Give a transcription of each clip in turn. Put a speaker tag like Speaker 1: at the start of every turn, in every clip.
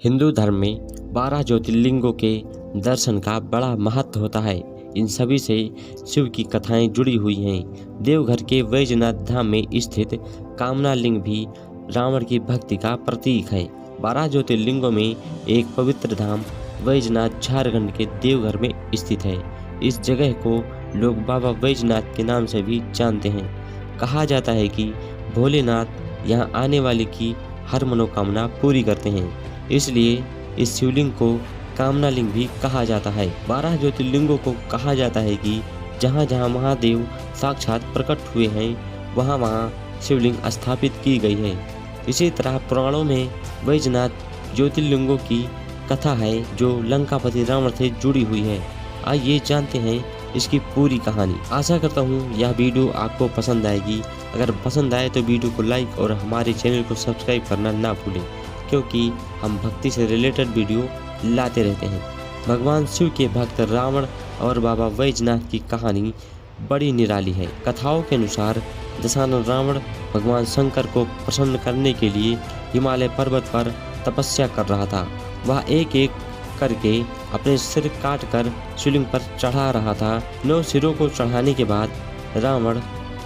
Speaker 1: हिंदू धर्म में 12 ज्योतिर्लिंगों के दर्शन का बड़ा महत्व होता है। इन सभी से शिव की कथाएं जुड़ी हुई हैं। देवघर के वैजनाथ धाम में स्थित कामना लिंग भी रावण की भक्ति का प्रतीक है। 12 ज्योतिर्लिंगों में एक पवित्र धाम वैजनाथ झारखंड के देवघर में स्थित है। इस जगह को लोग बाबा वैजनाथ के नाम से भी जानते हैं। कहा जाता है कि भोलेनाथ यहाँ आने वाले की हर मनोकामना पूरी करते हैं, इसलिए इस शिवलिंग को कामना लिंग भी कहा जाता है। 12 ज्योतिर्लिंगों को कहा जाता है कि जहाँ जहाँ महादेव साक्षात प्रकट हुए हैं, वहाँ वहाँ शिवलिंग स्थापित की गई है। इसी तरह पुराणों में वैजनाथ ज्योतिर्लिंगों की कथा है जो लंकापति रावण से जुड़ी हुई है। आइए जानते हैं इसकी पूरी कहानी। आशा करता हूँ यह वीडियो आपको पसंद आएगी। अगर पसंद आए तो वीडियो को लाइक और हमारे चैनल को सब्सक्राइब करना ना भूलें, क्योंकि हम भक्ति से रिलेटेड वीडियो लाते रहते हैं। भगवान शिव के भक्त रावण और बाबा वैजनाथ की कहानी बड़ी निराली है। कथाओं के अनुसार दशानन रावण भगवान शंकर को प्रसन्न करने के लिए हिमालय पर्वत पर तपस्या कर रहा था। वह एक एक करके अपने सिर काट कर शिवलिंग पर चढ़ा रहा था। 9 सिरों को चढ़ाने के बाद रावण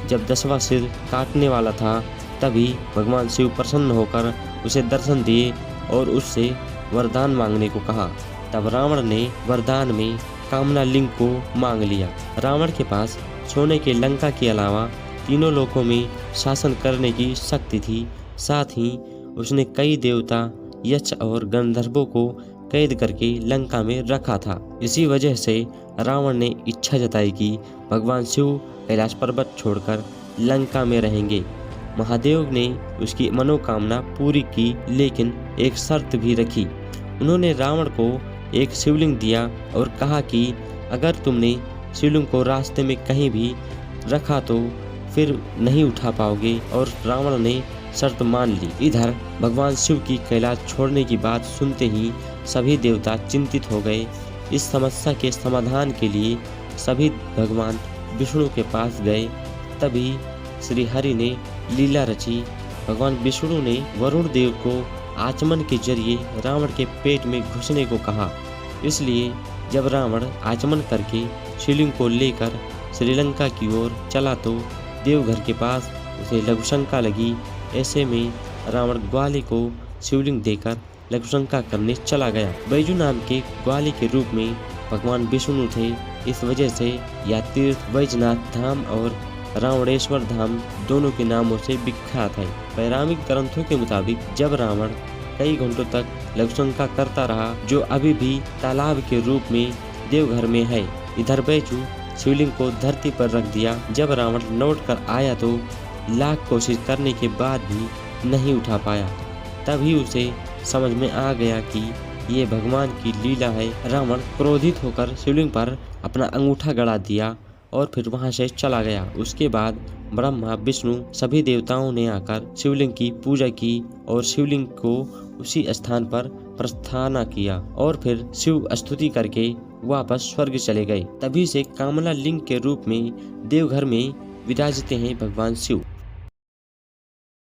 Speaker 1: जब 10वां सिर काटने वाला था, तभी भगवान शिव प्रसन्न होकर उसे दर्शन दिए और उससे वरदान मांगने को कहा। तब रावण ने वरदान में कामना लिंग को मांग लिया। रावण के पास सोने के लंका के अलावा तीनों लोकों में शासन करने की शक्ति थी। साथ ही उसने कई देवता, यक्ष और गंधर्वों को कैद करके लंका में रखा था। इसी वजह से रावण ने इच्छा जताई कि भगवान शिव कैलाश पर्वत छोड़कर लंका में रहेंगे। महादेव ने उसकी मनोकामना पूरी की, लेकिन एक शर्त भी रखी। उन्होंने रावण को एक शिवलिंग दिया और कहा कि अगर तुमने शिवलिंग को रास्ते में कहीं भी रखा तो फिर नहीं उठा पाओगे, और रावण ने शर्त मान ली। इधर भगवान शिव की कैलाश छोड़ने की बात सुनते ही सभी देवता चिंतित हो गए। इस समस्या के समाधान के लिए सभी भगवान विष्णु के पास गए। तभी श्री हरि ने लीला रची। भगवान विष्णु ने वरुण देव को आचमन के जरिए रावण के पेट में घुसने को कहा। इसलिए जब रावण आचमन करके शिवलिंग को लेकर श्रीलंका की ओर चला तो देवघर के पास उसे लघुशंका लगी। ऐसे में रावण ग्वाले को शिवलिंग देकर लघुशंका करने चला गया। बैजू नाम के ग्वाले के रूप में भगवान विष्णु थे। इस वजह से यह तीर्थ वैजनाथ धाम और रावणेश्वर धाम दोनों के नामों से विख्यात है। पौराणिक ग्रंथों के मुताबिक जब रावण कई घंटों तक लघुशंका करता रहा, जो अभी भी तालाब के रूप में देवघर में है, इधर बैजू शिवलिंग को धरती पर रख दिया। जब रावण लौट कर आया तो लाख कोशिश करने के बाद भी नहीं उठा पाया। तभी उसे समझ में आ गया कि ये भगवान की लीला है। रावण क्रोधित होकर शिवलिंग पर अपना अंगूठा गड़ा दिया और फिर वहां से चला गया। उसके बाद ब्रह्मा, विष्णु सभी देवताओं ने आकर शिवलिंग की पूजा की और शिवलिंग को उसी स्थान पर प्रस्थान किया और फिर शिव स्तुति करके वापस स्वर्ग चले गए। तभी से कामना लिंग के रूप में देवघर में विराजते हैं भगवान शिव।